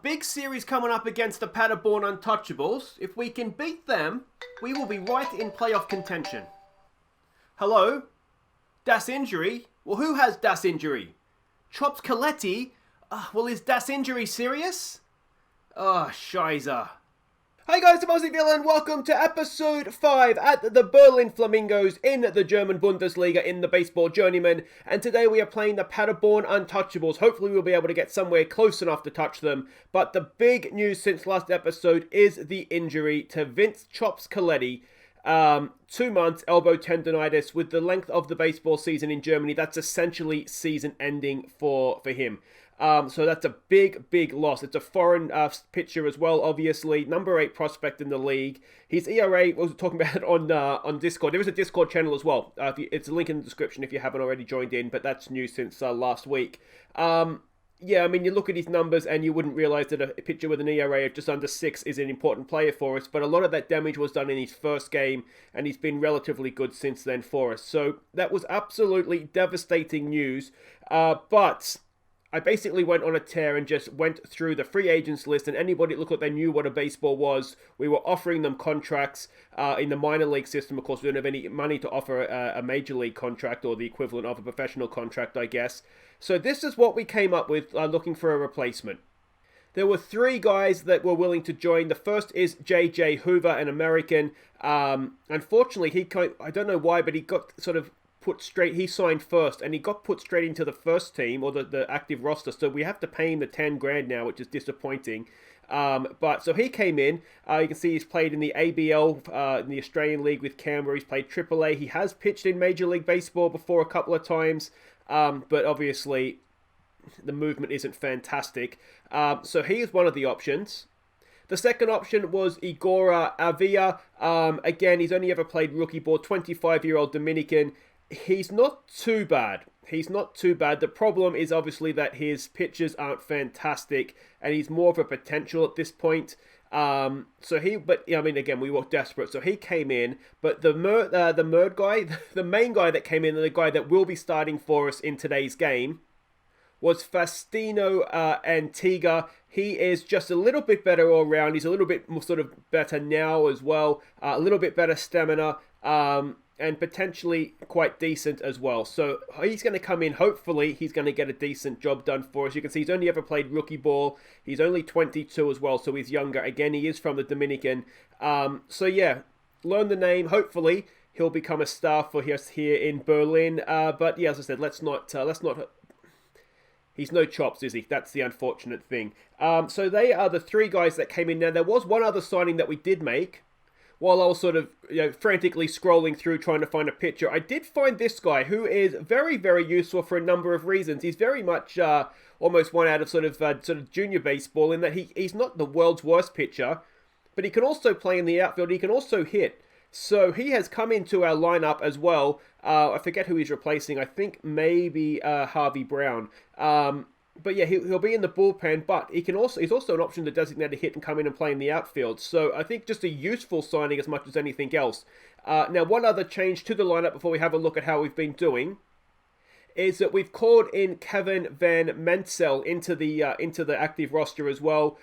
Big series coming up against the Paderborn Untouchables. If we can beat them, we will be right in playoff contention. Hello? Das injury? Well, who has Das injury? Chops Coletti? Well, is Das injury serious? Shiza. Hey guys, I'm Aussie and welcome to episode 5 at the Berlin Flamingos in the German Bundesliga in the Baseball Journeyman. And today we are playing the Paderborn Untouchables. Hopefully we'll be able to get somewhere close enough to touch them. But the big news since last episode is the injury to Vince Chops Coletti. 2 months, elbow tendonitis. With the length of the baseball season in Germany, that's essentially season ending for him. So that's a big loss. It's a foreign pitcher as well, obviously. Number 8 prospect in the league. His ERA, we were talking about it on Discord. There is a Discord channel as well. It's a link in the description if you haven't already joined in, but that's new since last week. Yeah, I mean, you look at his numbers and you wouldn't realize that a pitcher with an ERA of just under 6 is an important player for us, but a lot of that damage was done in his first game, and he's been relatively good since then for us. So that was absolutely devastating news, but I basically went on a tear and just went through the free agents list, and anybody that looked like they knew what a baseball was, we were offering them contracts in the minor league system. Of course, we don't have any money to offer a major league contract or the equivalent of a professional contract, I guess. So this is what we came up with looking for a replacement. There were 3 guys that were willing to join. The first is J.J. Hoover, an American. Unfortunately, I don't know why, but he got sort of he signed first, and he got put straight into the first team, or the active roster, so we have to pay him the 10 grand now, which is disappointing. But so he came in. You can see he's played in the ABL, in the Australian League with Canberra. He's played AAA. He has pitched in Major League Baseball before a couple of times, but obviously the movement isn't fantastic. So he is one of the options. The second option was Igor Avila. Again, he's only ever played rookie ball, 25-year-old Dominican. He's not too bad. The problem is obviously that his pitches aren't fantastic, and he's more of a potential at this point. But I mean, again, we were desperate, so he came in. But the main guy that came in, and the guy that will be starting for us in today's game, was Faustino Antigua. He is just a little bit better all around. He's a little bit more sort of better now as well. A little bit better stamina. And potentially quite decent as well. So he's going to come in. Hopefully, he's going to get a decent job done for us. You can see he's only ever played rookie ball. He's only 22 as well, so he's younger. Again, he is from the Dominican. So yeah, learn the name. Hopefully, he'll become a star for us here in Berlin. But yeah, as I said, let's not. He's no chops, is he? That's the unfortunate thing. So they are the 3 guys that came in. Now, there was one other signing that we did make. While I was sort of frantically scrolling through trying to find a pitcher, I did find this guy who is very, very useful for a number of reasons. He's very much almost one out of sort of junior baseball in that he's not the world's worst pitcher, but he can also play in the outfield. He can also hit. So he has come into our lineup as well. I forget who he's replacing. I think maybe Harvey Brown. But yeah, he'll be in the bullpen, but he's also an option to designate a hit and come in and play in the outfield. So I think just a useful signing as much as anything else. Now, one other change to the lineup before we have a look at how we've been doing is that we've called in Kevin Van Mensel into the active roster as well.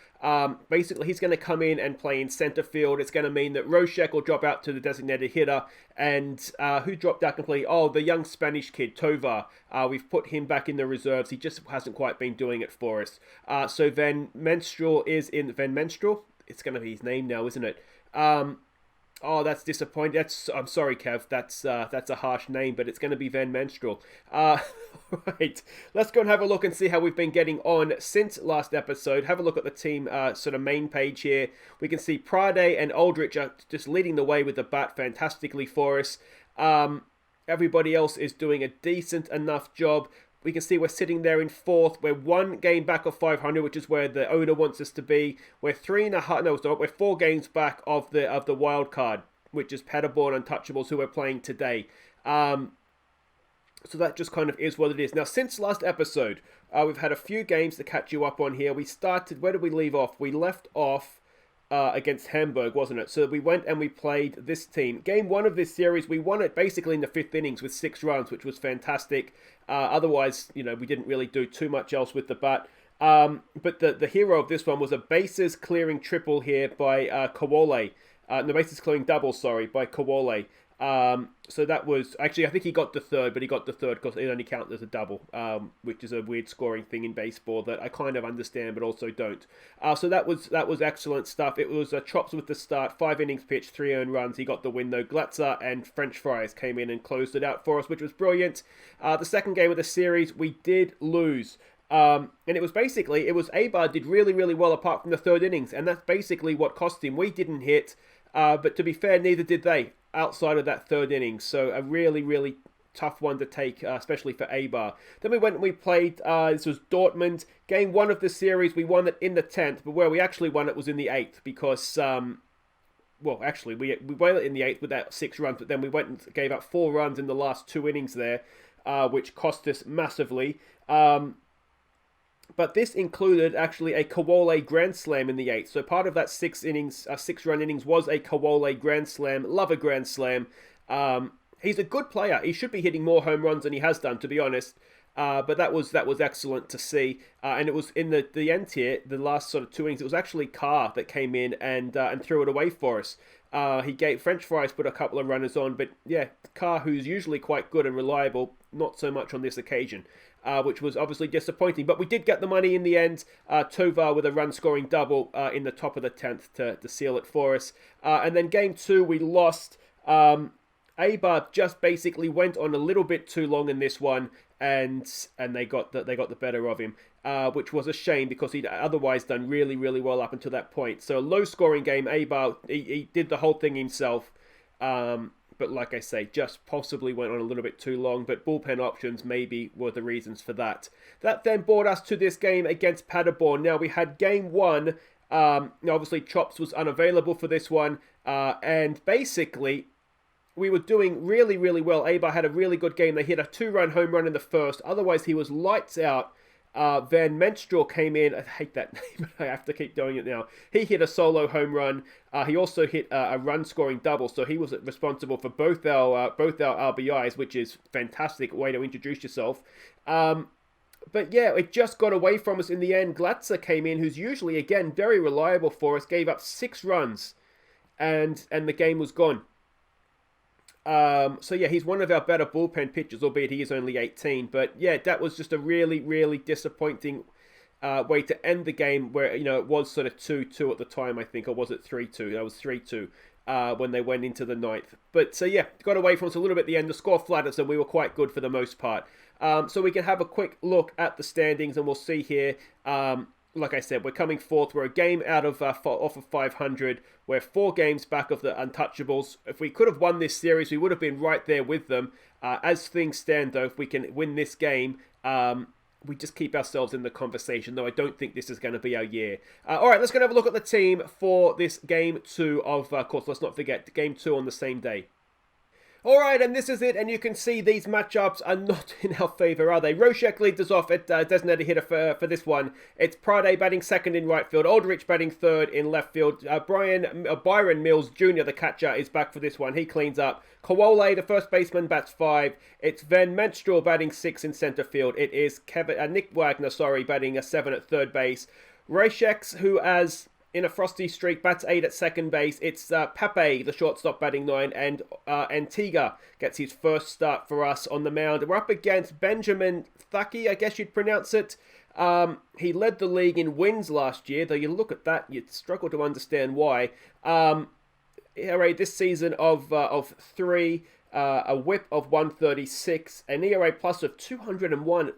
Basically, he's going to come in and play in center field. It's going to mean that Roshek will drop out to the designated hitter. And who dropped out completely? Oh, the young Spanish kid, Tovar. We've put him back in the reserves. He just hasn't quite been doing it for us. So Van Menstrual is in... Van Menstrual? It's going to be his name now, isn't it? Oh, that's disappointing. I'm sorry, Kev. That's a harsh name, but it's going to be Van Menstrual. Right. Let's go and have a look and see how we've been getting on since last episode. Have a look at the team sort of main page here. We can see Prade and Aldrich are just leading the way with the bat fantastically for us. Everybody else is doing a decent enough job. We can see we're sitting there in 4th. We're 1 game back of 500, which is where the owner wants us to be. We're 4 games back of the wild card, which is Paderborn Untouchables, who we're playing today. So that just kind of is what it is. Now, since last episode, we've had a few games to catch you up on here. We started, where did we leave off? We left off against Hamburg, wasn't it? So we went and we played this team. Game 1 of this series, we won it basically in the 5th innings with 6 runs, which was fantastic. Otherwise, we didn't really do too much else with the bat. But the hero of this one was a bases clearing triple here by Kawole. No, bases clearing double, sorry, by Kawole. So that was, actually, I think he got the third, but he got the third because it only counts as a double, which is a weird scoring thing in baseball that I kind of understand, but also don't. So that was excellent stuff. It was chops with the start, 5 innings pitched, 3 earned runs. He got the win though. Glatzer and French Fries came in and closed it out for us, which was brilliant. The second game of the series, we did lose. And it was Abar did really, really well apart from the third innings, and that's basically what cost him. We didn't hit, but to be fair, neither did they outside of that third inning. So a really, really tough one to take, especially for Abar. Then we went and we played, this was Dortmund. Game 1 of the series, we won it in the 10th, but where we actually won it was in the 8th because, well, actually, we won it in the 8th with that 6 runs, but then we went and gave up 4 runs in the last 2 innings there, which cost us massively. But this included actually a Kawole grand slam in the 8th. So part of that 6-run innings was a Kawole grand slam. Love a grand slam. He's a good player. He should be hitting more home runs than he has done, to be honest. But that was excellent to see. And it was in the end here, the last sort of 2 innings, it was actually Carr that came in and threw it away for us. He gave French Fries, put a couple of runners on, but yeah, Carr, who's usually quite good and reliable, not so much on this occasion. Which was obviously disappointing. But we did get the money in the end. Tovar with a run-scoring double in the top of the 10th to seal it for us. And then game 2, we lost. Abar just basically went on a little bit too long in this one, and they got the better of him, which was a shame because he'd otherwise done really, really well up until that point. So a low-scoring game. Abar, he did the whole thing himself. But like I say, just possibly went on a little bit too long. But bullpen options maybe were the reasons for that. That then brought us to this game against Paderborn. Now we had game 1. Obviously Chops was unavailable for this one. And basically we were doing really, really well. Abar had a really good game. They hit a 2-run home run in the first. Otherwise he was lights out. Van Menstruel came in. I hate that name. I have to keep doing it now. He hit a solo home run. He also hit a run-scoring double, so he was responsible for both our RBIs, which is a fantastic way to introduce yourself. But yeah, it just got away from us in the end. Glatzer came in, who's usually, again, very reliable for us, gave up 6 runs, and the game was gone. So yeah, he's one of our better bullpen pitchers, albeit he is only 18. But yeah, that was just a really, really disappointing way to end the game where, it was sort of 2-2 at the time, I think, or was it 3-2? That was 3-2 when they went into the 9th. But so yeah, got away from us a little bit at the end. The score flattered, so we were quite good for the most part. So we can have a quick look at the standings and we'll see here. Like I said, we're coming 4th. We're a game out of off of 500. We're 4 games back of the Untouchables. If we could have won this series, we would have been right there with them. As things stand, though, if we can win this game, we just keep ourselves in the conversation, though I don't think this is going to be our year. All right, let's go and have a look at the team for this game 2 of course, let's not forget, game 2 on the same day. Alright, and this is it, and you can see these matchups are not in our favour, are they? Roshek leads us off at designated hitter for this one. It's Prade batting second in right field, Aldrich batting third in left field. Byron Mills Jr., the catcher, is back for this one. He cleans up. Kawole, the first baseman, bats 5. It's Van Menstruel batting 6 in centre field. It is Nick Wagner, batting 7 at third base. Roshek, who has... in a frosty streak, bats 8 at second base. It's Pepe, the shortstop, batting 9, and Antigua gets his first start for us on the mound. We're up against Benjamin Thucky, I guess you'd pronounce it. He led the league in wins last year, though you look at that, you'd struggle to understand why. ERA this season of 3, a whip of 136, an ERA plus of 201.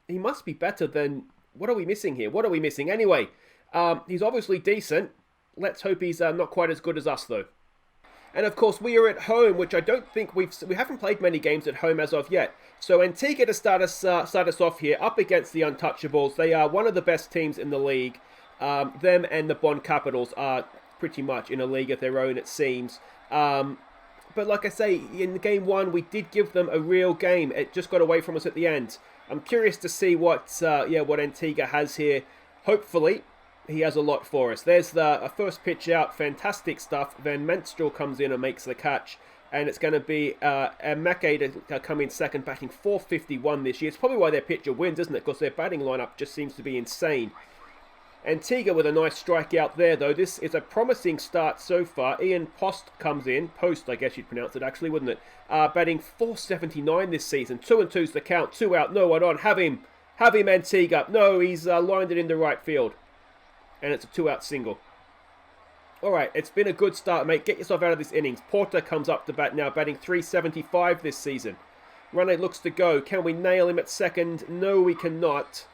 He must be better than... What are we missing here? What are we missing? Anyway... he's obviously decent. Let's hope he's not quite as good as us, though. And of course, we are at home, which I don't think we haven't played many games at home as of yet. So Antigua to start us off here, up against the Untouchables. They are one of the best teams in the league. Them and the Bond Capitals are pretty much in a league of their own, it seems. But like I say, in game 1, we did give them a real game. It just got away from us at the end. I'm curious to see what Antigua has here. Hopefully, he has a lot for us. There's the first pitch out. Fantastic stuff. Van Menstruel comes in and makes the catch. And it's going to be Meke to come in second, batting 451 this year. It's probably why their pitcher wins, isn't it? Because their batting lineup just seems to be insane. Antigua with a nice strikeout there, though. This is a promising start so far. Ian Post comes in. Post, I guess you'd pronounce it, actually, wouldn't it? Batting 479 this season. 2-2's the count. 2 out, no one on. Have him, Antigua. No, he's lined it into right field. And it's a 2-out single. Alright, it's been a good start, mate. Get yourself out of this innings. Porter comes up to bat now, batting 375 this season. Runner looks to go. Can we nail him at second? No, we cannot.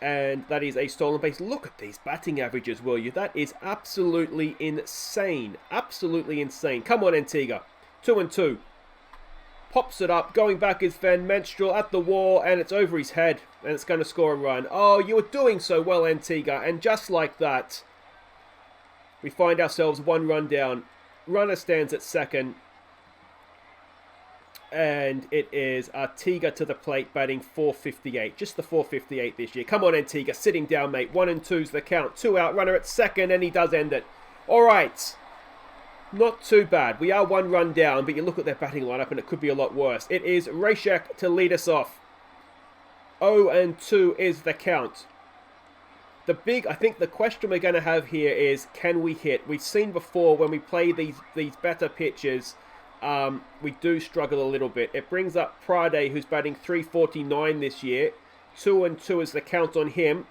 And that is a stolen base. Look at these batting averages, will you? That is absolutely insane. Absolutely insane. Come on, Antigua. 2-2. Pops it up. Going back is Van Menstrel at the wall, and it's over his head. And it's going to score a run. Oh, you were doing so well, Antigua. And just like that, we find ourselves 1 run down. Runner stands at second. And it is Antigua to the plate, batting 458. Just the 458 this year. Come on, Antigua. Sitting down, mate. 1-2's the count. 2 out. Runner at second, and he does end it. All right. Not too bad. We are 1 run down, but you look at their batting lineup, and it could be a lot worse. It is Rashek to lead us off. 0-2 is the count. I think the question we're going to have here is, can we hit? We've seen before when we play these better pitchers, we do struggle a little bit. It brings up Prade, who's batting 349 this year. 2-2 is the count on him.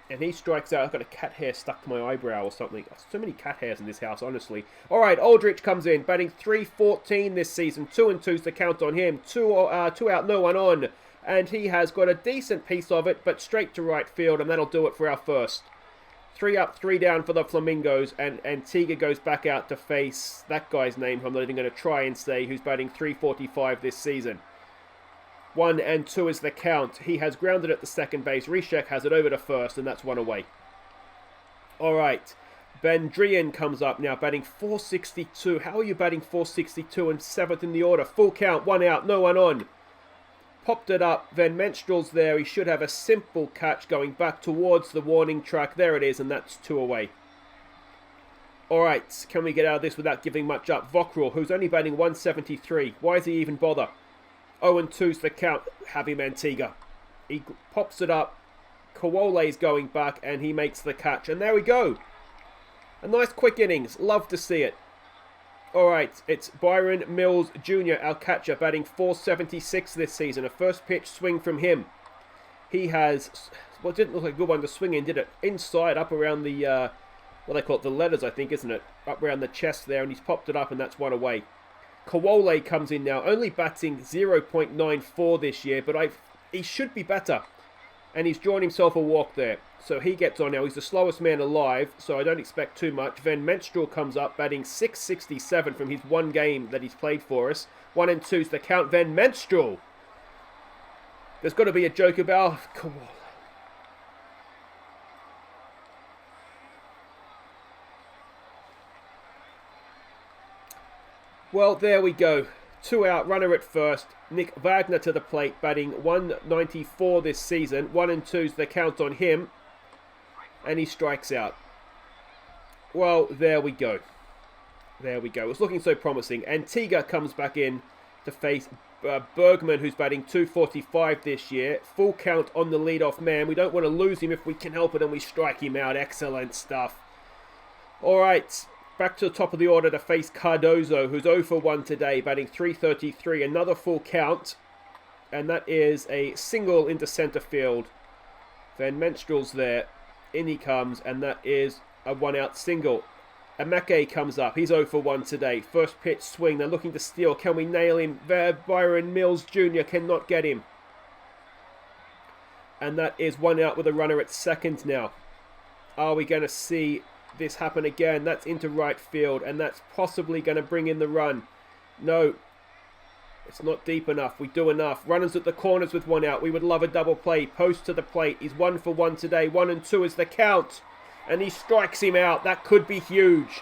And he strikes out. I've got a cat hair stuck to my eyebrow or something. So many cat hairs in this house, honestly. All right, Aldrich comes in, batting 314 this season. 2-2 is the count on him. 2 out, no one on. And he has got a decent piece of it, but straight to right field, and that'll do it for our first. 3 up, 3 down for the Flamingos, and Antigua goes back out to face that guy's name, who I'm not even going to try and say, who's batting 345 this season. 1-2 is the count. He has grounded at the second base. Rishek has it over to first, and that's 1 away. All right. Bendrian comes up now, batting 462. How are you batting 462 and 7th in the order? Full count, 1 out, no one on. Popped it up. Van Menstrel's there. He should have a simple catch going back towards the warning track. There it is, and that's 2 away. All right, can we get out of this without giving much up? Vokrul, who's only batting 173. Why does he even bother? 0-2's the count. Have him, Antigua. He pops it up. Kawole's going back, and he makes the catch. And there we go. A nice quick innings. Love to see it. All right, it's Byron Mills Jr., our catcher, batting 476 this season. A first pitch swing from him. He has, well, it didn't look like a good one to swing in, did it? Inside, up around the, what they call it, the letters, I think, isn't it? Up around the chest there, and he's popped it up, and that's 1 away. Kawole comes in now, only batting 0.94 this year, but he should be better. And he's drawn himself a walk there. So he gets on now. He's the slowest man alive, so I don't expect too much. Van Menstrel comes up, batting 667 from his 1 game that he's played for us. 1-2's the count. Van Menstrel. There's got to be a joke about... Come on. Well, there we go. 2 out, runner at first. Nick Wagner to the plate, batting 194 this season. 1-2's the count on him. And he strikes out. Well, there we go. There we go. It's looking so promising. Antigua comes back in to face Bergman, who's batting 245 this year. Full count on the leadoff man. We don't want to lose him if we can help it, and we strike him out. Excellent stuff. All right. Back to the top of the order to face Cardozo, who's 0 for 1 today, batting 333. Another full count. And that is a single into centre field. Van Menstrel's there. In he comes, and that is a 1-out single. Amake comes up. He's 0 for 1 today. First pitch swing. They're looking to steal. Can we nail him? Byron Mills Jr. cannot get him. And that is 1 out with a runner at second now. Are we going to see this happen again? That's into right field, and that's possibly going to bring in the run. No. It's not deep enough. We do enough. Runners at the corners with 1 out. We would love a double play. Post to the plate. He's 1 for 1 today. 1-2 is the count. And he strikes him out. That could be huge.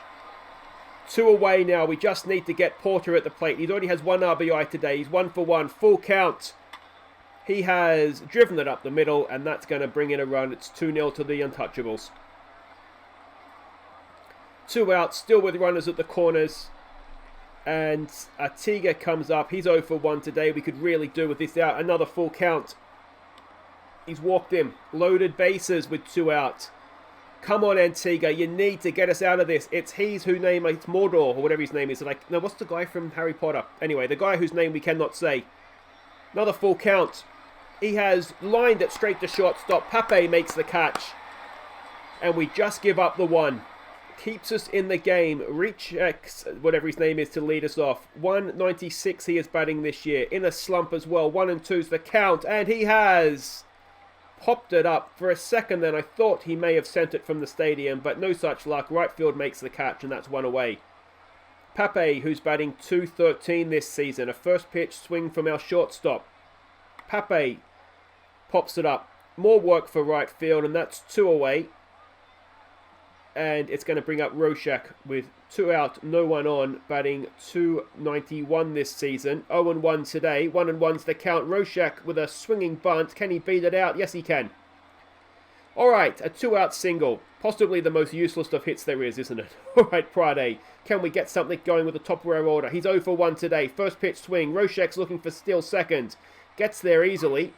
2 away now. We just need to get Porter at the plate. He already has 1 RBI today. He's 1 for 1. Full count. He has driven it up the middle, and that's going to bring in a run. It's 2-0 to the Untouchables. 2 out. Still with runners at the corners. And Antigua comes up. He's 0 for 1 today. We could really do with this out. Another full count. He's walked him. Loaded bases with 2 out. Come on, Antigua. You need to get us out of this. It's whose name, it's Mordor, or whatever his name is. Like, no, what's the guy from Harry Potter? Anyway, the guy whose name we cannot say. Another full count. He has lined it straight to shortstop. Pape makes the catch. And we just give up the 1. Keeps us in the game. Reach X, whatever his name is, to lead us off. 196 he is batting this year. In a slump as well. 1 and 2's the count. And he has popped it up. For a second then I thought he may have sent it from the stadium, but no such luck. Right field makes the catch, and that's 1 away. Pape, who's batting .213 this season. A first pitch swing from our shortstop. Pape pops it up. More work for right field, and that's 2 away. And it's going to bring up Roshak with 2 out, no 1 on, batting .291 this season. 0 and 1 today. 1 and 1's the count. Roshak with a swinging bunt. Can he beat it out? Yes, he can. All right, a 2 out single. Possibly the most useless of hits there is, isn't it? All right, Friday. Can we get something going with the top of our order? He's 0 for 1 today. First pitch swing. Roshak's looking for steal second. Gets there easily.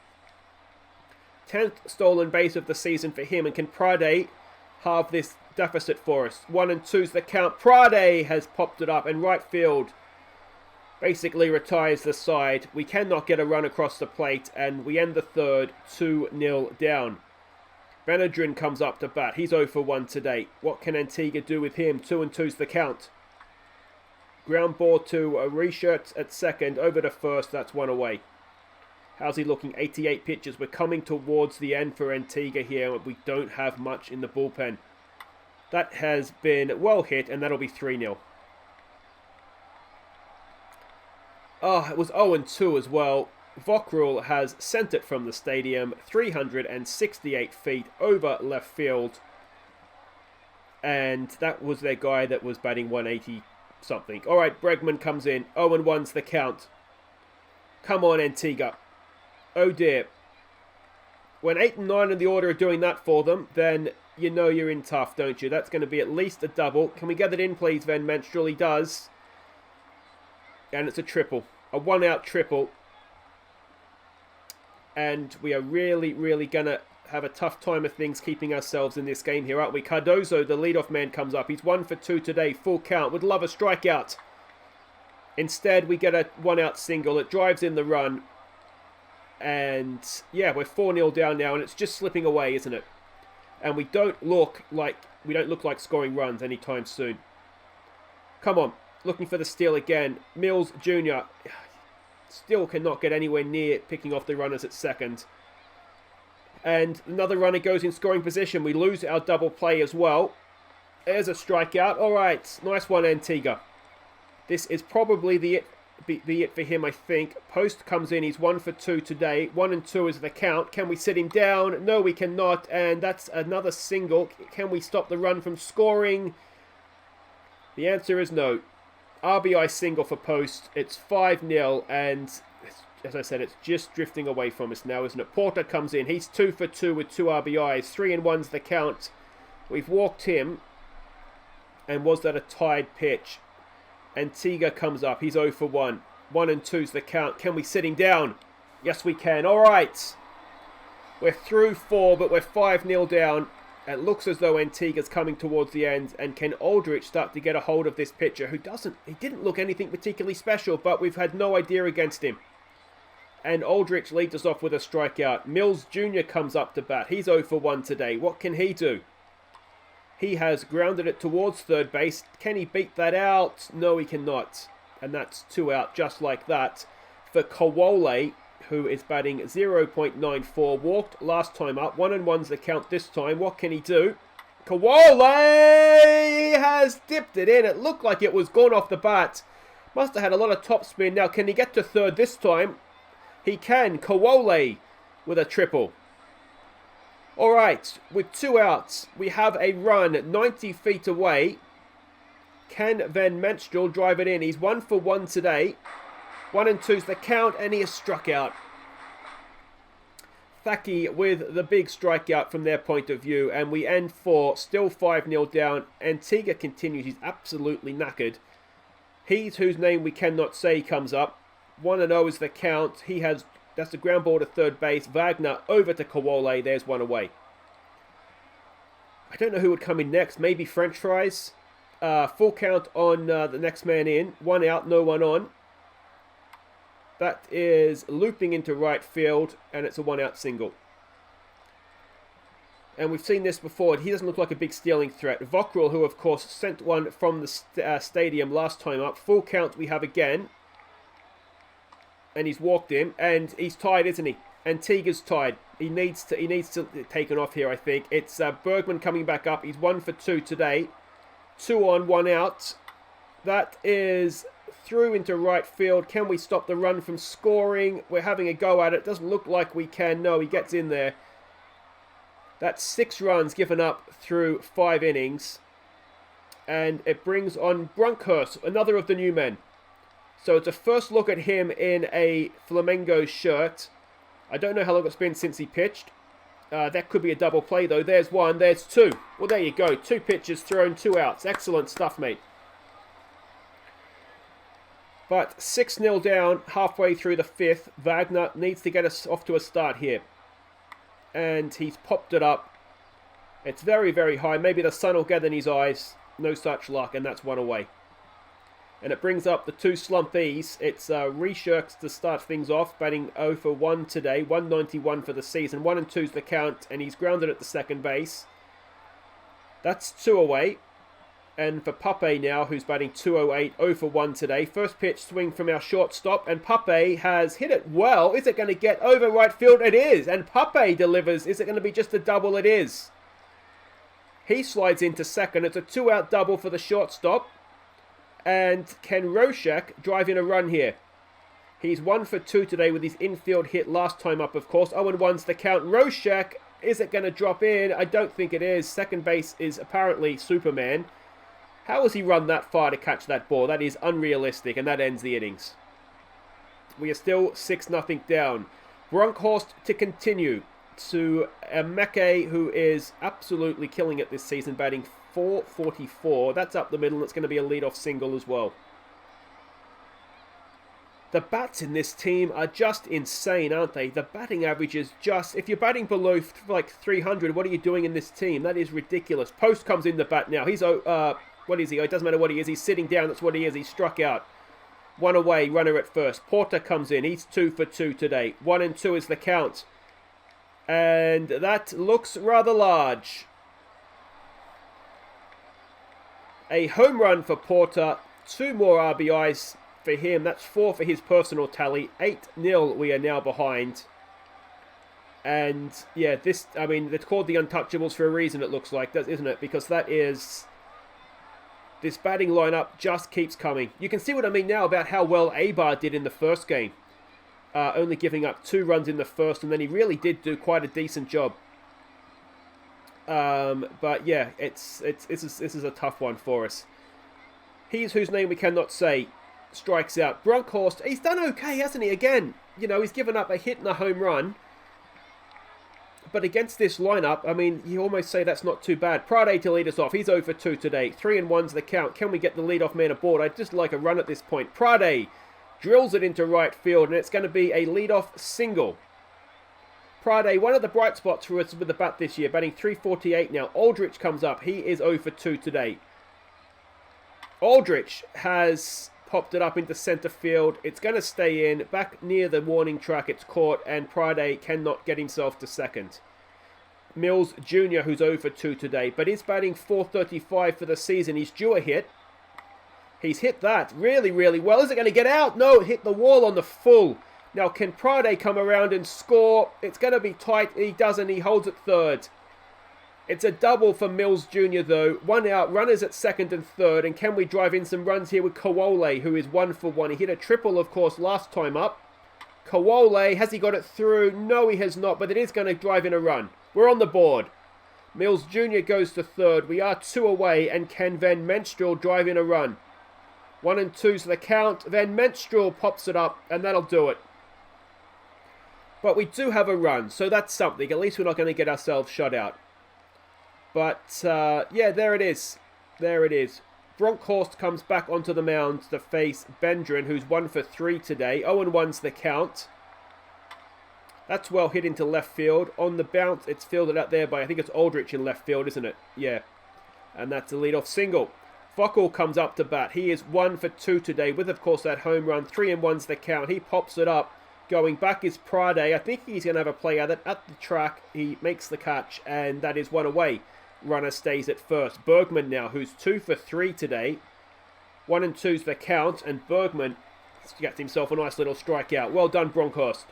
10th stolen base of the season for him. And can Friday halve this deficit for us? 1 and 2's the count. Prade has popped it up, and right field basically retires the side. We cannot get a run across the plate, and we end the third 2-0 down. Benadrin comes up to bat. He's 0 for 1 today. What can Antigua do with him? 2 and 2's the count. Ground ball to Reshirt at second. Over to first. That's 1 away. How's he looking? 88 pitches. We're coming towards the end for Antigua here. We don't have much in the bullpen. That has been well hit, and that'll be 3-0. Oh, it was 0 and 2 as well. Vokrul has sent it from the stadium, 368 feet over left field. And that was their guy that was batting 180 something. All right, Bregman comes in. 0 and 1's the count. Come on, Antigua. Oh dear. When 8 and 9 in the order are doing that for them, then you know you're in tough, don't you? That's going to be at least a double. Can we get it in, please, Van Menstrel? He does. And it's a triple. A 1-out triple. And we are really, really going to have a tough time of things keeping ourselves in this game here, aren't we? Cardozo, the leadoff man, comes up. He's 1 for 2 today. Full count. Would love a strikeout. Instead, we get a 1-out single. It drives in the run. And, yeah, we're 4-0 down now, and it's just slipping away, isn't it? And we don't look like scoring runs anytime soon. Come on. Looking for the steal again. Mills Jr. still cannot get anywhere near picking off the runners at second. And another runner goes in scoring position. We lose our double play as well. There's a strikeout. All right. Nice one, Antigua. This is probably be it for him, I think. Post comes in. He's 1 for 2 today. 1 and 2 is the count. Can we sit him down? No, we cannot. And that's another single. Can we stop the run from scoring? The answer is no. RBI single for Post. It's 5-0. And as I said, it's just drifting away from us now, isn't it? Porter comes in. He's 2 for 2 with 2 RBIs. 3 and 1's the count. We've walked him. And was that a tied pitch? Antigua comes up. He's 0 for 1. 1 and 2's the count. Can we sit him down? Yes, we can. All right. We're through 4, but we're 5-0 down. It looks as though Antigua's coming towards the end. And can Aldrich start to get a hold of this pitcher who he didn't look anything particularly special, but we've had no idea against him. And Aldrich leads us off with a strikeout. Mills Jr. comes up to bat. He's 0 for 1 today. What can he do? He has grounded it towards third base. Can he beat that out? No, he cannot. And that's 2 out just like that. For Kowole, who is batting 0.94. Walked last time up. 1 and 1's the count this time. What can he do? Kowole has dipped it in. It looked like it was gone off the bat. Must have had a lot of topspin. Now, can he get to third this time? He can. Kowole with a triple. All right, with 2 outs, we have a run 90 feet away. Can Van Menstrel drive it in? He's 1 for 1 today. 1 and 2's the count, and he is struck out. Thaki with the big strikeout from their point of view, and we end 4, still 5-0 down. Antigua continues. He's absolutely knackered. He's whose name we cannot say comes up. 1-0 is the count. That's the ground ball to third base. Wagner over to Kawole. There's one away. I don't know who would come in next. Maybe French fries. Full count on the next man in. 1 out, no one on. That is looping into right field, and it's a 1-out single. And we've seen this before. He doesn't look like a big stealing threat. Vockrell, who of course sent one from the stadium last time up. Full count we have again. And he's walked him, and he's tied, isn't he? Antigua's tied. He needs to take it off here, I think. It's Bergman coming back up. He's 1 for 2 today. 2 on, 1 out. That is through into right field. Can we stop the run from scoring? We're having a go at it. Doesn't look like we can. No, he gets in there. That's 6 runs given up through 5 innings. And it brings on Brunkhurst, another of the new men. So it's a first look at him in a Flamingos shirt. I don't know how long it's been since he pitched. That could be a double play though. There's 1, there's 2. Well, there you go. 2 pitches thrown, 2 outs. Excellent stuff, mate. But 6-0 down, halfway through the 5th. Wagner needs to get us off to a start here. And he's popped it up. It's very, very high. Maybe the sun will get in his eyes. No such luck, and that's 1 away. And it brings up the 2 slumpies. It's Reshirks to start things off, batting 0 for 1 today. 191 for the season. 1 and 2's the count, and he's grounded at the second base. That's 2 away. And for Pape now, who's batting 208, 0 for 1 today. First pitch swing from our shortstop, and Pape has hit it well. Is it going to get over right field? It is, and Pape delivers. Is it going to be just a double? It is. He slides into second. It's a 2-out double for the shortstop. And can Roshek drive in a run here? He's 1 for 2 today with his infield hit last time up, of course. 0-1's the count. Roshek, is it going to drop in? I don't think it is. Second base is apparently Superman. How has he run that far to catch that ball? That is unrealistic, and that ends the innings. We are still 6-0 down. Brunkhorst to continue to Meke, who is absolutely killing it this season, batting .444. That's up the middle. It's going to be a leadoff single as well. The bats in this team are just insane, aren't they? The batting average is just... If you're batting below like 300, what are you doing in this team? That is ridiculous. Post comes in the bat now. He's... what is he? It doesn't matter what he is. He's sitting down. That's what he is. He's struck out. 1 away. Runner at first. Porter comes in. He's 2 for 2 today. 1 and 2 is the count. And that looks rather large. A home run for Porter. 2 more RBIs for him. That's 4 for his personal tally. 8-0 we are now behind. And yeah, this, I mean, it's called the Untouchables for a reason, it looks like, isn't it? Because that is... This batting lineup just keeps coming. You can see what I mean now about how well Abar did in the first game. Only giving up 2 runs in the first, and then he really did do quite a decent job. But yeah, this is a tough one for us. He's whose name we cannot say strikes out. Brunkhorst, he's done okay, hasn't he? Again, you know, he's given up a hit and a home run. But against this lineup, I mean, you almost say that's not too bad. Prade to lead us off. He's 0 for 2 today. 3-1's the count. Can we get the leadoff man aboard? I'd just like a run at this point. Prade drills it into right field, and it's going to be a leadoff single. Prade, one of the bright spots for us with the bat this year, batting .348 now. Aldrich comes up. He is 0 for 2 today. Aldrich has popped it up into centre field. It's going to stay in. Back near the warning track, it's caught, and Prade cannot get himself to second. Mills Jr., who's 0 for 2 today, but is batting .435 for the season. He's due a hit. He's hit that really, really well. Is it going to get out? No, it hit the wall on the full. Now, can Prade come around and score? It's going to be tight. He doesn't. He holds at third. It's a double for Mills Jr., though. 1 out, runners at second and third. And can we drive in some runs here with Kawole, who is 1 for 1? He hit a triple, of course, last time up. Kawole, has he got it through? No, he has not, but it is going to drive in a run. We're on the board. Mills Jr. goes to third. We are 2 away, and can Van Menstrel drive in a run? 1 and 2's the count. Van Menstrel pops it up, and that'll do it. But we do have a run, so that's something. At least we're not going to get ourselves shut out. But, yeah, there it is. There it is. Bronkhorst comes back onto the mound to face Bendren, who's 1 for 3 today. 0-1's the count. That's well hit into left field. On the bounce, it's fielded out there by, I think it's Aldrich in left field, isn't it? Yeah. And that's a leadoff single. Vockel comes up to bat. He is 1 for 2 today with, of course, that home run. 3-1's the count. He pops it up. Going back is Prade. I think he's going to have a play at it. At the track, he makes the catch, and that is 1 away. Runner stays at first. Bergman now, who's 2 for 3 today. 1-2's the count, and Bergman gets himself a nice little strikeout. Well done, Bronkhorst.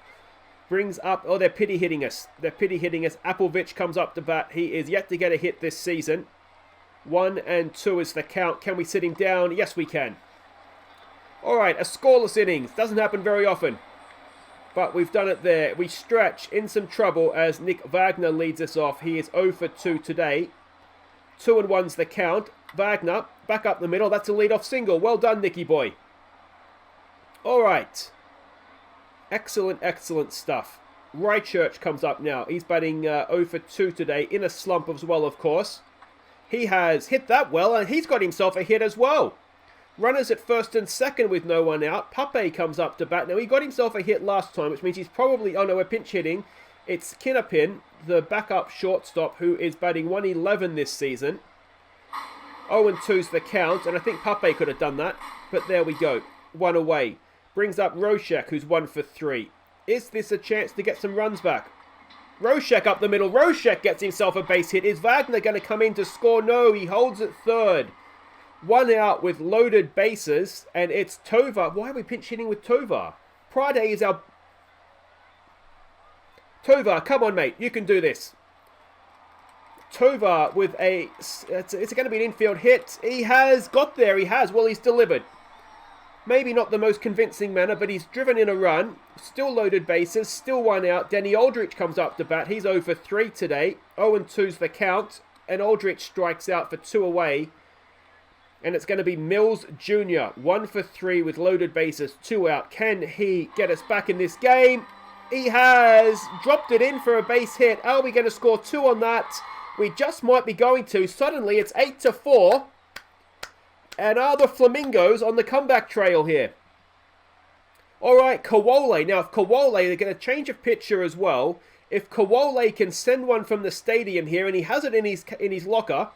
Brings up, oh, they're pity hitting us. They're pity hitting us. Appelvich comes up to bat. He is yet to get a hit this season. 1-2 is the count. Can we sit him down? Yes, we can. All right, a scoreless innings. Doesn't happen very often. But we've done it there. We stretch in some trouble as Nick Wagner leads us off. He is 0 for 2 today. 2-1's the count. Wagner, back up the middle. That's a leadoff single. Well done, Nicky boy. All right. Excellent, excellent stuff. Rychurch comes up now. He's batting 0 for 2 today in a slump as well, of course. He has hit that well, and he's got himself a hit as well. Runners at first and second with no one out. Pape comes up to bat. Now, he got himself a hit last time, which means he's probably... Oh, no, we're pinch hitting. It's Kinnapin, the backup shortstop, who is batting 111 this season. 0-2's the count, and I think Pape could have done that. But there we go. 1 away. Brings up Roshek, who's 1 for 3. Is this a chance to get some runs back? Roshek up the middle. Roshek gets himself a base hit. Is Wagner going to come in to score? No, he holds at third. 1 out with loaded bases, and it's Tovar. Why are we pinch hitting with Tovar? Prade is our... Tovar, come on, mate. You can do this. Tovar with a... It's going to be an infield hit. He has got there. He has. Well, he's delivered. Maybe not the most convincing manner, but he's driven in a run. Still loaded bases. Still 1 out. Denny Aldrich comes up to bat. He's 0 for 3 today. 0-2's the count. And Aldrich strikes out for 2 away. And it's going to be Mills Jr. 1 for 3 with loaded bases. 2 out. Can he get us back in this game? He has dropped it in for a base hit. Are we going to score 2 on that? We just might be going to. Suddenly it's 8-4. And are the Flamingos on the comeback trail here? All right, Kawole. Now, if Kawole, they're going to change of pitcher as well. If Kawole can send one from the stadium here, and he has it in his locker,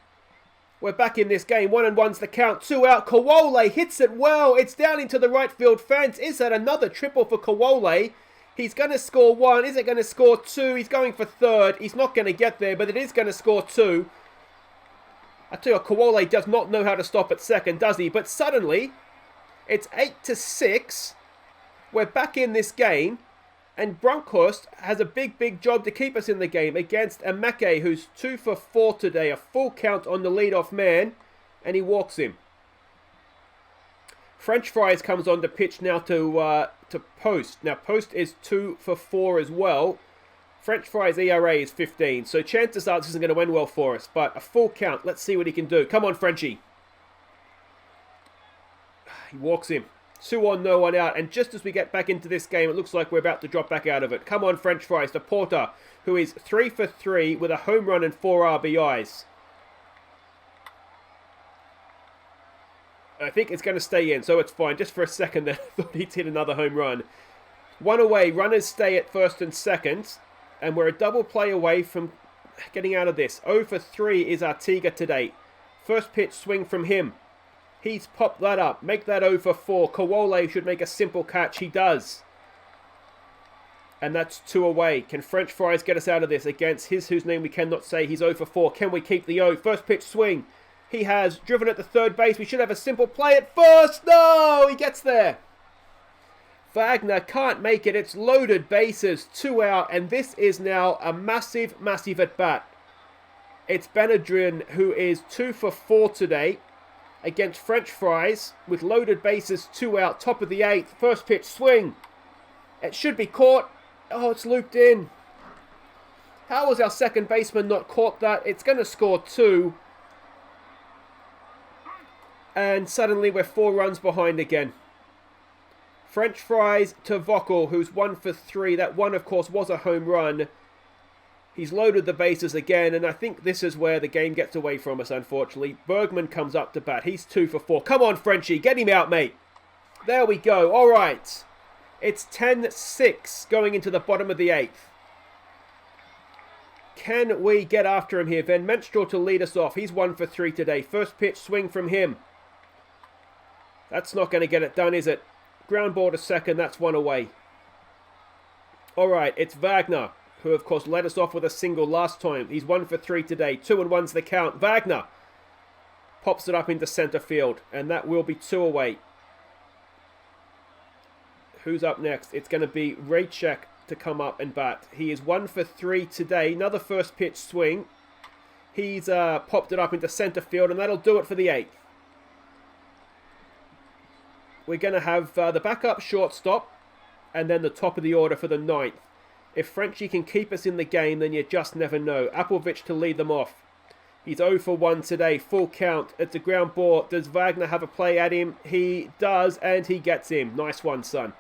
we're back in this game. 1-1's the count. 2 out. Kawole hits it well. It's down into the right field fence. Is that another triple for Kawole? He's going to score 1. Is it going to score 2? He's going for third. He's not going to get there, but it is going to score 2. I tell you what, Kawole does not know how to stop at second, does he? But suddenly, it's 8-6. We're back in this game. And Bronkhorst has a big, big job to keep us in the game against Amake, who's 2 for 4 today. A full count on the leadoff man. And he walks him. French Fries comes on to pitch now to Post. Now, Post is 2 for 4 as well. French Fries' ERA is 15, so chances are this isn't going to end well for us. But a full count. Let's see what he can do. Come on, Frenchie. He walks him. 2 on, no one out. And just as we get back into this game, it looks like we're about to drop back out of it. Come on, French Fries. The Porter, who is 3 for 3 with a home run and 4 RBIs. I think it's going to stay in, so it's fine. Just for a second there, I thought he'd hit another home run. 1 away. Runners stay at first and second. And we're a double play away from getting out of this. 0 for 3 is Artiga today. First pitch swing from him. He's popped that up. Make that 0 for 4. Kawole should make a simple catch. He does. And that's 2 away. Can French Fries get us out of this against whose name we cannot say? He's 0 for 4. Can we keep the 0? First pitch swing. He has driven at the third base. We should have a simple play at first. No! He gets there. Wagner can't make it. It's loaded bases. 2 out. And this is now a massive, massive at-bat. It's Benadrin who is 2 for 4 today against French Fries with loaded bases. 2 out. Top of the 8th. First pitch swing. It should be caught. Oh, it's looped in. How was our second baseman not caught that? It's going to score 2. And suddenly we're 4 runs behind again. French Fries to Vockel, who's 1 for 3. That one, of course, was a home run. He's loaded the bases again, and I think this is where the game gets away from us, unfortunately. Bergman comes up to bat. He's 2 for 4. Come on, Frenchie. Get him out, mate. There we go. All right. It's 10-6 going into the bottom of the 8th. Can we get after him here? Van Menstrel to lead us off. He's 1 for 3 today. First pitch swing from him. That's not going to get it done, is it? Ground ball to second. That's 1 away. All right. It's Wagner, who, of course, led us off with a single last time. He's 1 for 3 today. 2-1's the count. Wagner pops it up into center field, and that will be 2 away. Who's up next? It's going to be Raychek to come up and bat. He is 1 for 3 today. Another first pitch swing. He's popped it up into center field, and that'll do it for the 8th. We're going to have the backup shortstop, and then the top of the order for the 9th. If Frenchie can keep us in the game, then you just never know. Appelvich to lead them off. He's 0 for 1 today. Full count. It's a ground ball. Does Wagner have a play at him? He does, and he gets him. Nice one, son.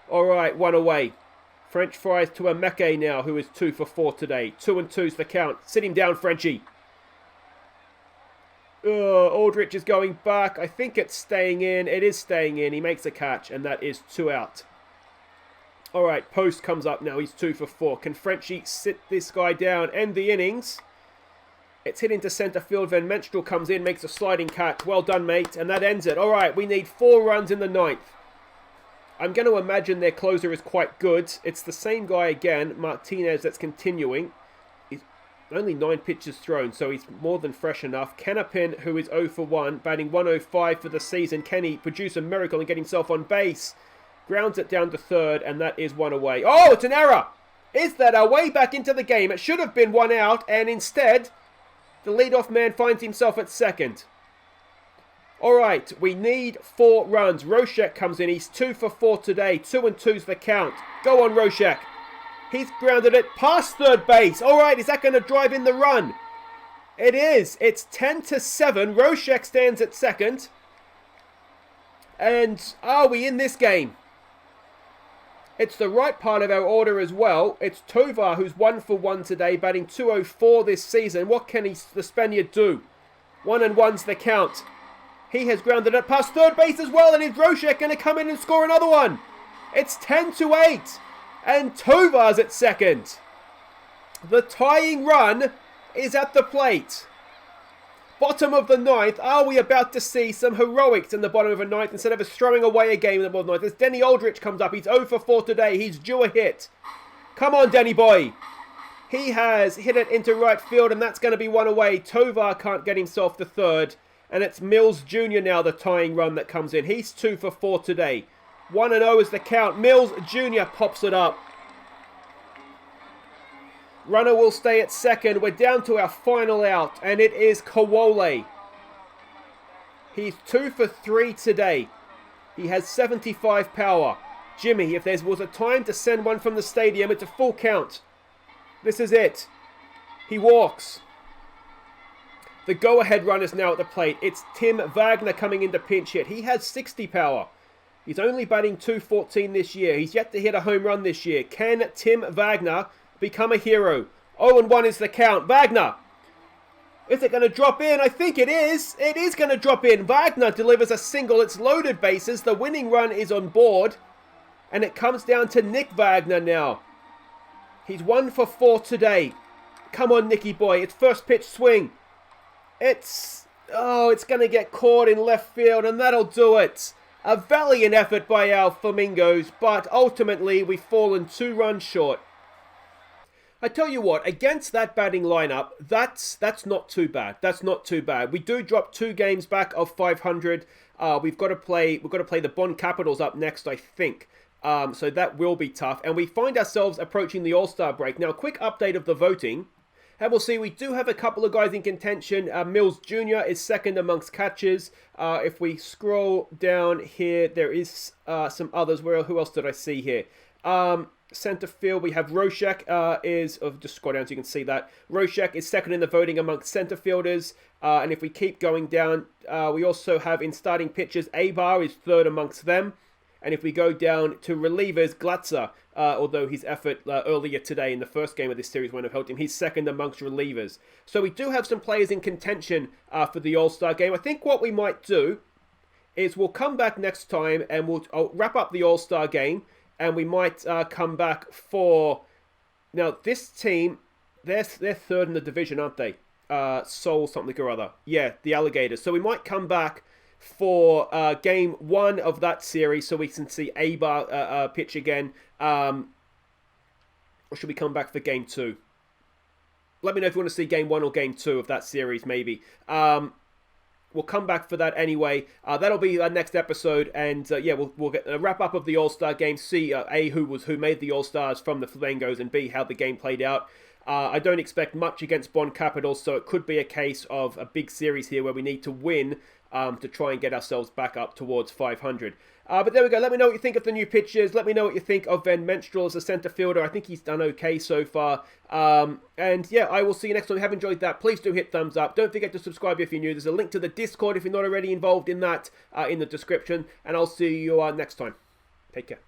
All right, 1 away. French fries to Emeke now, who is 2 for 4 today. 2-2's the count. Sit him down, Frenchie. Aldrich is going back. I think it's staying in. It is staying in. He makes a catch, and that is 2 out. All right, Post comes up now. He's 2 for 4. Can Frenchie sit this guy down? End the innings. It's hit into center field. Van Menstrel comes in, makes a sliding catch. Well done, mate. And that ends it. All right, we need 4 runs in the 9th. I'm going to imagine their closer is quite good. It's the same guy again, Martinez, that's continuing. He's only 9 pitches thrown, so he's more than fresh enough. Canapin, who is 0 for 1, batting 105 for the season. Can he produce a miracle and get himself on base? Grounds it down to third, and that is 1 away. Oh, it's an error! Is that our way back into the game? It should have been 1 out, and instead, the leadoff man finds himself at second. All right, we need 4 runs. Roshek comes in. He's 2 for 4 today. 2-2's the count. Go on, Roshek. He's grounded it past third base. All right, is that going to drive in the run? It is. It's 10-7. Roshek stands at second. And are we in this game? It's the right part of our order as well. It's Tovar, who's 1 for 1 today, batting 204 this season. What can the Spaniard do? 1-1's the count. He has grounded it past third base as well, and is Roshek going to come in and score another one? It's 10-8, and Tovar's at second. The tying run is at the plate. Bottom of the 9th, are we about to see some heroics in the bottom of the 9th instead of us throwing away a game in the bottom of the 9th? As Denny Aldrich comes up, he's 0 for 4 today, he's due a hit. Come on, Denny boy. He has hit it into right field, and that's going to be 1 away. Tovar can't get himself to third. And it's Mills Jr. now, the tying run that comes in. He's 2 for 4 today. 1-0 is the count. Mills Jr. pops it up. Runner will stay at second. We're down to our final out, and it is Kawole. He's 2 for 3 today. He has 75 power. Jimmy, if there was a time to send one from the stadium, it's a full count. This is it. He walks. The go-ahead run is now at the plate. It's Tim Wagner coming in to pinch hit. He has 60 power. He's only batting .214 this year. He's yet to hit a home run this year. Can Tim Wagner become a hero? 0-1 is the count. Wagner. Is it going to drop in? I think it is. It is going to drop in. Wagner delivers a single. It's loaded bases. The winning run is on board. And it comes down to Nick Wagner now. He's 1 for 4 today. Come on, Nicky boy. It's first pitch swing. It's going to get caught in left field, and that'll do it. A valiant effort by our Flamingos, but ultimately we've fallen 2 runs short. I tell you what, against that batting lineup, that's not too bad. That's not too bad. We do drop 2 games back of 500. We've got to play the Bond Capitals up next, I think. So that will be tough, and we find ourselves approaching the All-Star break. Now, a quick update of the voting. And we'll see, we do have a couple of guys in contention. Mills Jr. is second amongst catchers. If we scroll down here, there is some others. Who else did I see here? Center field, we have Roshek just scroll down so you can see that. Roshek is second in the voting amongst center fielders. And if we keep going down, we also have in starting pitchers, Abar is third amongst them. And if we go down to relievers, Glatzer, although his effort earlier today in the first game of this series won't have helped him, he's second amongst relievers. So we do have some players in contention for the All-Star game. I think what we might do is we'll come back next time and I'll wrap up the All-Star game, and we might come back for... Now, this team, they're third in the division, aren't they? Soul something or other. Yeah, the Alligators. So we might come back for game 1 of that series so we can see Abar pitch again. Or should we come back for game 2? Let me know if you want to see game 1 or game 2 of that series, maybe. We'll come back for that anyway. That'll be our next episode, and yeah, we'll get a wrap up of the All-Star game. See A, who made the All-Stars from the Flamingos, and B, how the game played out. I don't expect much against Bond Capitals, so it could be a case of a big series here where we need to win to try and get ourselves back up towards 500. But there we go. Let me know what you think of the new pitches. Let me know what you think of Van Menstruel as a centre fielder. I think he's done okay so far. And yeah, I will see you next time. If you have enjoyed that, please do hit thumbs up. Don't forget to subscribe if you're new. There's a link to the Discord if you're not already involved in that in the description. And I'll see you next time. Take care.